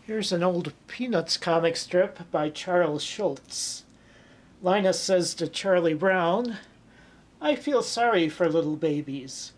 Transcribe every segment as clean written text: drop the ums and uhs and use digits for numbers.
Here's an old Peanuts comic strip by Charles Schulz. Linus says to Charlie Brown, "I feel sorry for little babies.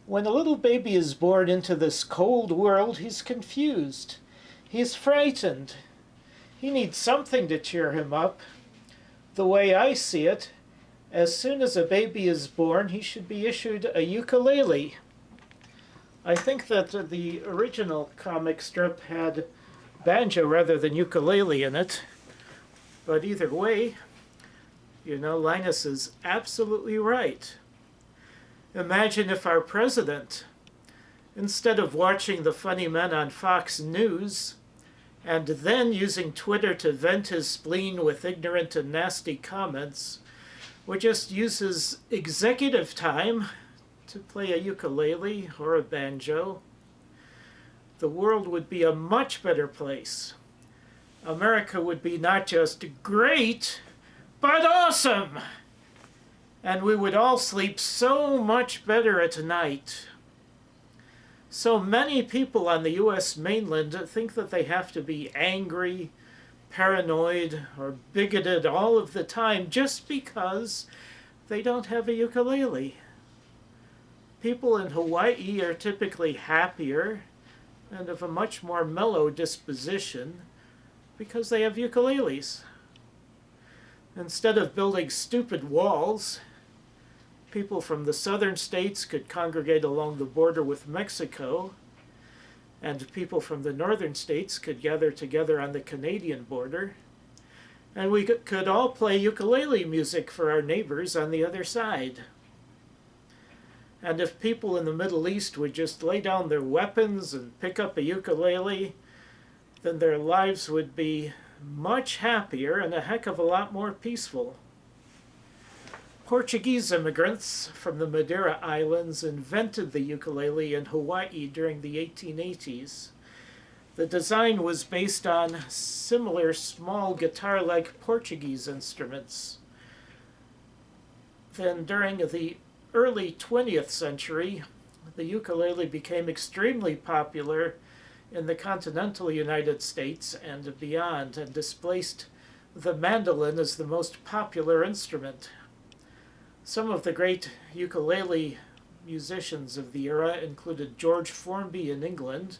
When a little baby is born into this cold world, he's confused. He's frightened. He needs something to cheer him up. The way I see it, as soon as a baby is born, he should be issued a ukulele." I think that the original comic strip had banjo rather than ukulele in it. But either way, Linus is absolutely right. Imagine if our president, instead of watching the funny men on Fox News and then using Twitter to vent his spleen with ignorant and nasty comments, would just use his executive time to play a ukulele or a banjo. The world would be a much better place. America would be not just great, but awesome! And we would all sleep so much better at night. So many people on the US mainland think that they have to be angry, paranoid, or bigoted all of the time just because they don't have a ukulele. People in Hawaii are typically happier and of a much more mellow disposition because they have ukuleles. Instead of building stupid walls, people from the southern states could congregate along the border with Mexico, and people from the northern states could gather together on the Canadian border, and we could all play ukulele music for our neighbors on the other side. And if people in the Middle East would just lay down their weapons and pick up a ukulele, then their lives would be much happier and a heck of a lot more peaceful. Portuguese immigrants from the Madeira Islands invented the ukulele in Hawaii during the 1880s. The design was based on similar small guitar-like Portuguese instruments. Then during the early 20th century, the ukulele became extremely popular in the continental United States and beyond, and displaced the mandolin as the most popular instrument. Some of the great ukulele musicians of the era included George Formby in England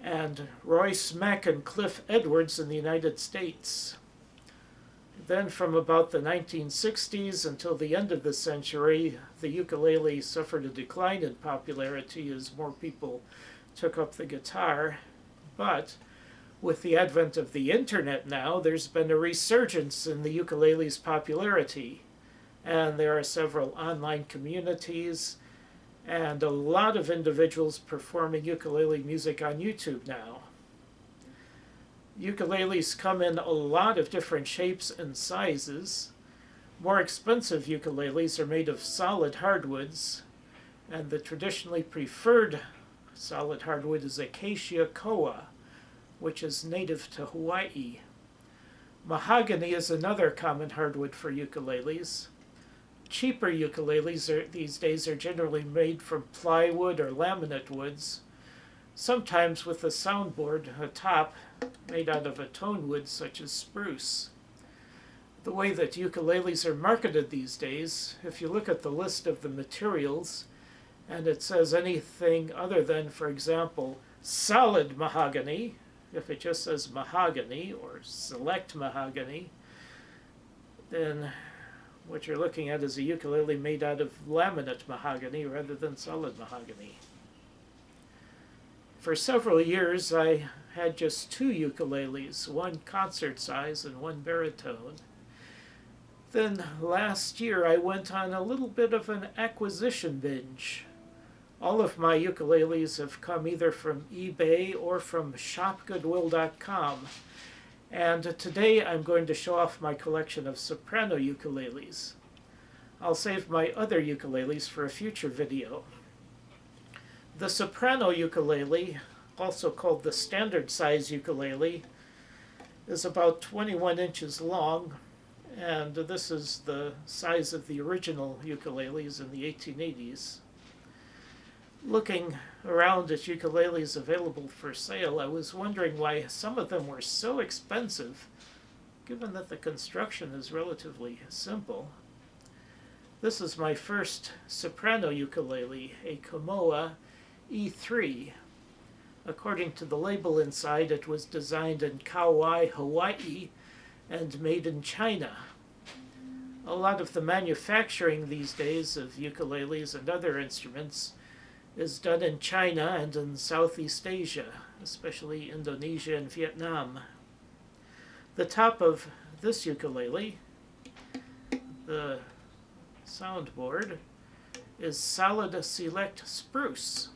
and Roy Smack and Cliff Edwards in the United States. Then from about the 1960s until the end of the century, the ukulele suffered a decline in popularity as more people took up the guitar. But with the advent of the internet now, there's been a resurgence in the ukulele's popularity. And there are several online communities and a lot of individuals performing ukulele music on YouTube now. Ukuleles come in a lot of different shapes and sizes. More expensive ukuleles are made of solid hardwoods, and the traditionally preferred solid hardwood is Acacia koa, which is native to Hawaii. Mahogany is another common hardwood for ukuleles. Cheaper ukuleles these days are generally made from plywood or laminate woods, sometimes with a soundboard atop made out of a tone wood such as spruce. The way that ukuleles are marketed these days, if you look at the list of the materials and it says anything other than, for example, solid mahogany, if it just says mahogany or select mahogany, then what you're looking at is a ukulele made out of laminate mahogany rather than solid mahogany. For several years, I had just two ukuleles, one concert size and one baritone. Then last year, I went on a little bit of an acquisition binge. All of my ukuleles have come either from eBay or from shopgoodwill.com. And today I'm going to show off my collection of soprano ukuleles. I'll save my other ukuleles for a future video. The soprano ukulele, also called the standard size ukulele, is about 21 inches long, and this is the size of the original ukuleles in the 1880s. Looking around at ukuleles available for sale, I was wondering why some of them were so expensive, given that the construction is relatively simple. This is my first soprano ukulele, a Kamoa E3. According to the label inside, it was designed in Kauai, Hawaii, and made in China. A lot of the manufacturing these days of ukuleles and other instruments is done in China and in Southeast Asia, especially Indonesia and Vietnam. The top of this ukulele, the soundboard, is solid select spruce,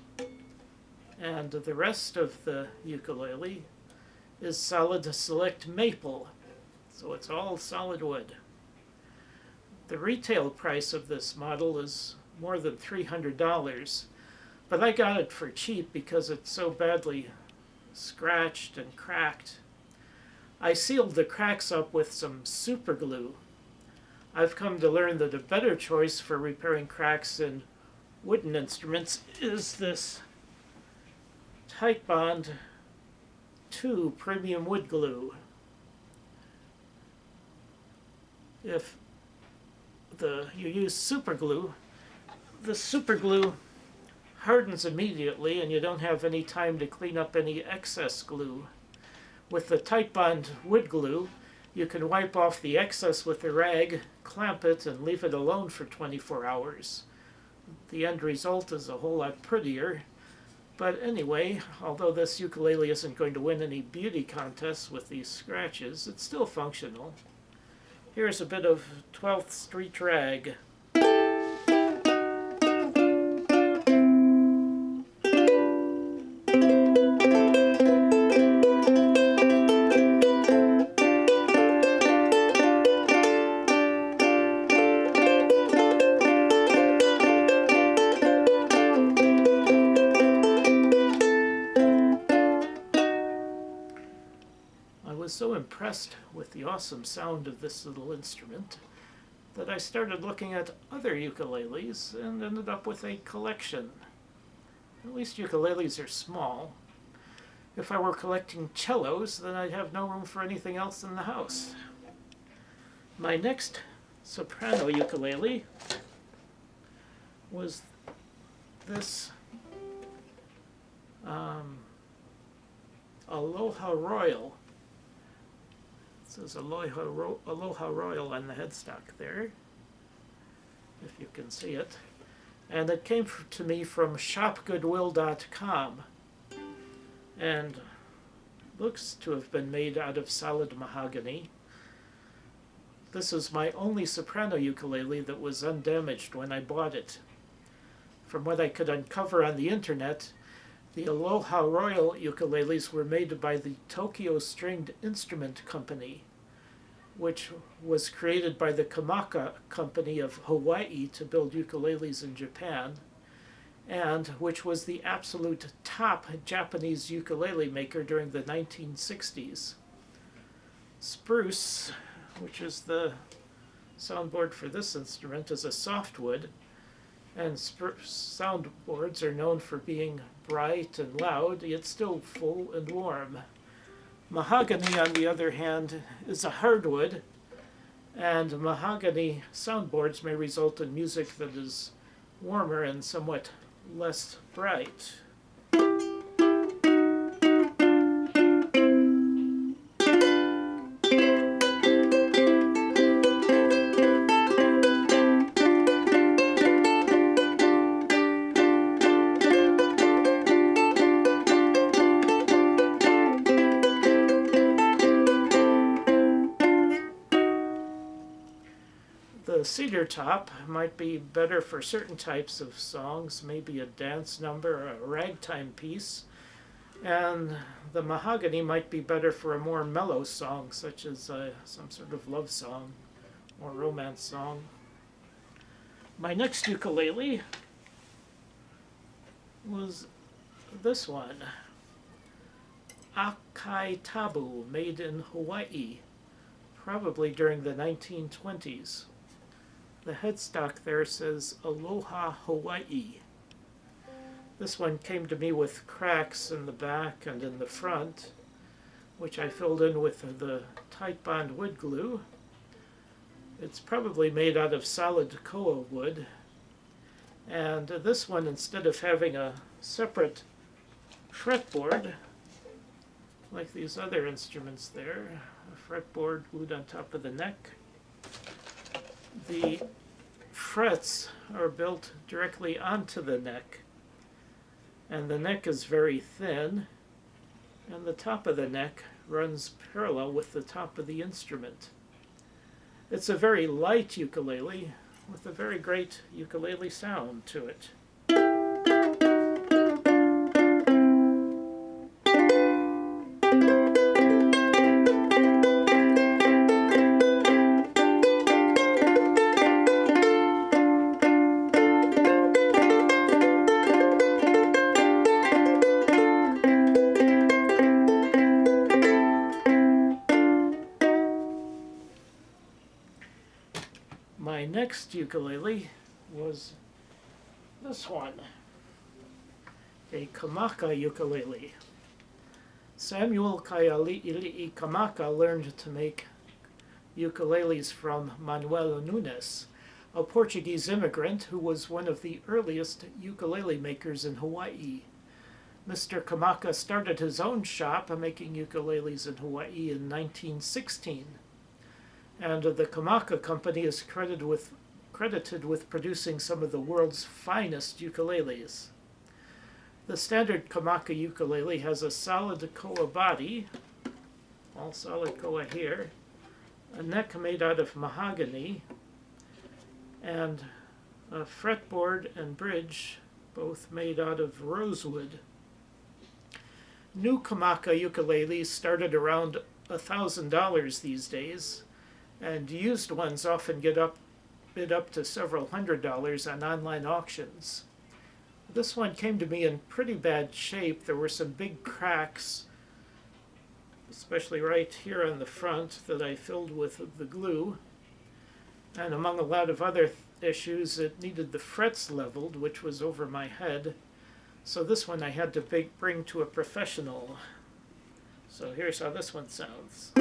and the rest of the ukulele is solid select maple, so it's all solid wood. The retail price of this model is more than $300, but I got it for cheap because it's so badly scratched and cracked. I sealed the cracks up with some super glue. I've come to learn that a better choice for repairing cracks in wooden instruments is this Titebond 2 premium wood glue. If you use super glue, the super glue hardens immediately and you don't have any time to clean up any excess glue. With the Titebond wood glue, you can wipe off the excess with a rag, clamp it, and leave it alone for 24 hours. The end result is a whole lot prettier. But anyway, although this ukulele isn't going to win any beauty contests with these scratches, it's still functional. Here's a bit of 12th Street rag. I was so impressed with the awesome sound of this little instrument that I started looking at other ukuleles and ended up with a collection. At least ukuleles are small. If I were collecting cellos, then I'd have no room for anything else in the house. My next soprano ukulele was this Aloha Royal. It says Aloha Royal on the headstock there, if you can see it. And it came to me from shopgoodwill.com and looks to have been made out of solid mahogany. This is my only soprano ukulele that was undamaged when I bought it. From what I could uncover on the internet, the Aloha Royal ukuleles were made by the Tokyo Stringed Instrument Company, which was created by the Kamaka Company of Hawaii to build ukuleles in Japan, and which was the absolute top Japanese ukulele maker during the 1960s. Spruce, which is the soundboard for this instrument, is a softwood, and soundboards are known for being bright and loud, yet still full and warm. Mahogany, on the other hand, is a hardwood, and mahogany soundboards may result in music that is warmer and somewhat less bright. The cedar top might be better for certain types of songs, maybe a dance number or a ragtime piece, and the mahogany might be better for a more mellow song, such as some sort of love song or romance song. My next ukulele was this one, Akai Tabu, made in Hawaii, probably during the 1920s. The headstock there says Aloha Hawaii. This one came to me with cracks in the back and in the front, which I filled in with the tight bond wood glue. It's probably made out of solid koa wood. And this one, instead of having a separate fretboard, like these other instruments there, a fretboard glued on top of the neck, the frets are built directly onto the neck. And the neck is very thin, and the top of the neck runs parallel with the top of the instrument. It's a very light ukulele with a very great ukulele sound to it. My next ukulele was this one, a Kamaka ukulele. Samuel Kaili'i Kamaka learned to make ukuleles from Manuel Nunes, a Portuguese immigrant who was one of the earliest ukulele makers in Hawaii. Mr. Kamaka started his own shop making ukuleles in Hawaii in 1916. And the Kamaka Company is credited with producing some of the world's finest ukuleles. The standard Kamaka ukulele has a solid koa body, all solid koa here, a neck made out of mahogany, and a fretboard and bridge, both made out of rosewood. New Kamaka ukuleles started around $1,000 these days, and used ones often bid up to several $100s on online auctions. This one came to me in pretty bad shape. There were some big cracks, especially right here on the front, that I filled with the glue. And among a lot of other issues, it needed the frets leveled, which was over my head. So this one I had to bring to a professional. So here's how this one sounds.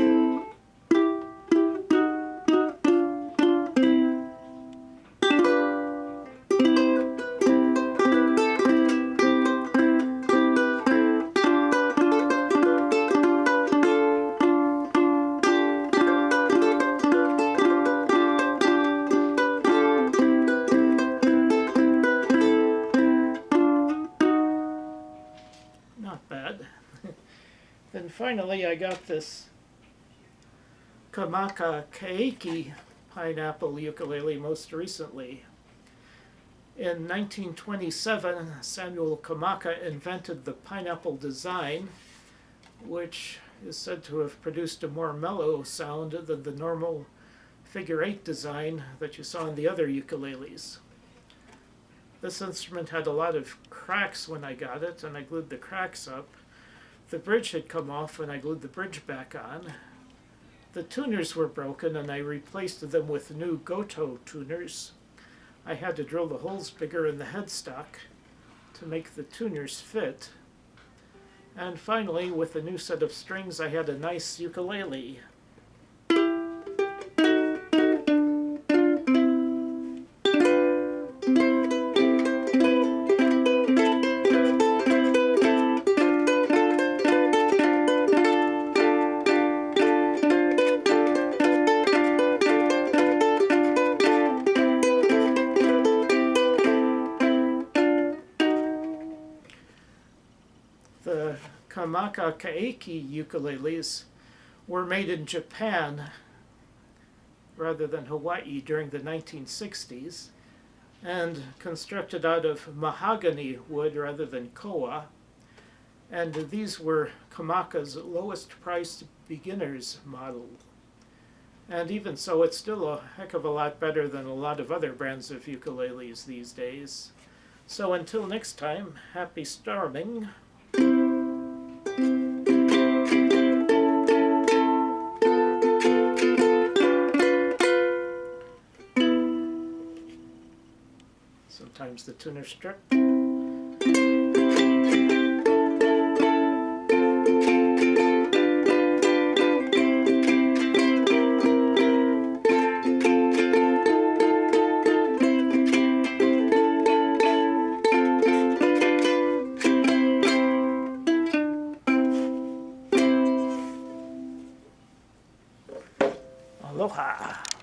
Not bad. Then finally I got this Kamaka Keiki pineapple ukulele most recently. In 1927, Samuel Kamaka invented the pineapple design, which is said to have produced a more mellow sound than the normal figure-8 design that you saw in the other ukuleles. This instrument had a lot of cracks when I got it, and I glued the cracks up. The bridge had come off when I glued the bridge back on. The tuners were broken, and I replaced them with new Goto tuners. I had to drill the holes bigger in the headstock to make the tuners fit. And finally, with a new set of strings, I had a nice ukulele. The Kamaka Keiki ukuleles were made in Japan rather than Hawaii during the 1960s and constructed out of mahogany wood rather than koa. And these were Kamaka's lowest priced beginner's model. And even so, it's still a heck of a lot better than a lot of other brands of ukuleles these days. So until next time, happy storming. Sometimes the tuner strip. Aloha.